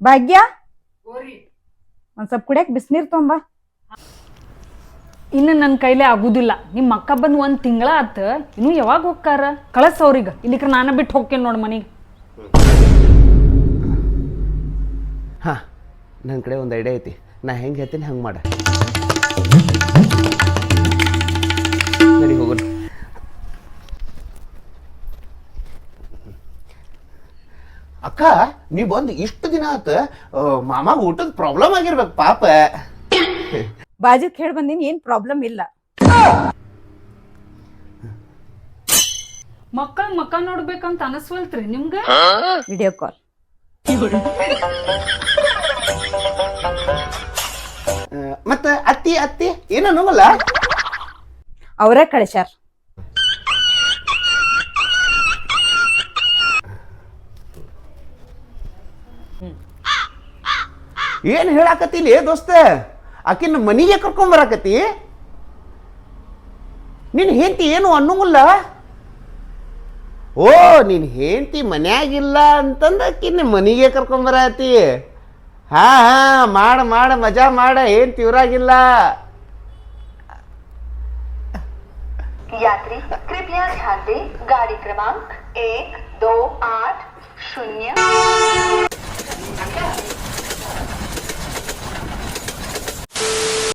ಭಾಗ್ಯ ಒಂದ್ ಸ್ವಲ್ಪ ಕುಡಿಯಕ್ ಬಿಸಿನೀರ್ ತೊಂಬ. ಇನ್ನು ನನ್ನ ಕೈಲೇ ಆಗುದಿಲ್ಲ. ನಿಮ್ಮ ಅಕ್ಕ ಬಂದು 1 ತಿಂಗಳ ಆತ, ಇನ್ನು ಯಾವಾಗ ಹೋಗ್ತಾರ? ಕಳಸ್ ಅವ್ರಿಗೆ, ಇಲ್ಲಿಕ್ರ ನಾನು ಬಿಟ್ಟು ಹೋಗ್ತೇನೆ ನೋಡ್ ಮನೆಗೆ. ಹಾಂ, ನನ್ನ ಕಡೆ ಒಂದು ಐಡಿಯಾ ಐತಿ. ನಾ ಹೆಂಗೆ ಹೇಳ್ತೀನಿ ಹಂಗೆ ಮಾಡ. ಸರಿ ಹೋಗೋಣ. ಅಕ್ಕ, ನೀವು ಬಂದು ಇಷ್ಟು ದಿನ ಆತ, ಮಾಮಾಗ ಊಟದ ಪ್ರಾಬ್ಲಮ್ ಆಗಿರ್ಬೇಕು ಪಾಪ. ಬಾಜುಕ್ ಹೇಳಿ ಬಂದಿನಿ, ಏನ್ ಪ್ರಾಬ್ಲಮ್ ಇಲ್ಲ. ಮಕ್ಕ ನೋಡ್ಬೇಕಂತ ಅನಸ್ವಲ್ತ್ರಿ ನಿಮ್ಗ? Video call. ಮತ್ತ ಅತ್ತಿ ಅತ್ತಿ ಏನ ನೋವಲ್ಲ? ಅವರೇ ಕಳಿಸ್ಯಾರ. ಏನ್ ಹೇಳಾಕತ್ತಿಲಿ ದೋಸ್ತ? ಆಕಿನ ಮನಿಗೆ ಕರ್ಕೊಂಡ್ ಬರಾಕತ್ತಿ? ನಿನ್ ಹೆಂಡತಿ ಏನು ಅನ್ನೋಂಗಿಲ್ಲ? ಓ, ನಿನ್ ಹೆಂಡತಿ ಮನ್ಯಾಗಿಲ್ಲ ಅಂತಂದ ಆಕಿನ ಮನಿಗೆ ಕರ್ಕೊಂಡ್ ಬರಾತಿ? ಹಾ ಹಾ, ಮಾಡ ಮಜಾ ಮಾಡ, ಏನ್ ತೀವ್ರಾಗಿಲ್ಲ. यात्री कृपया ध्यान दें, गाड़ी क्रमांक 1280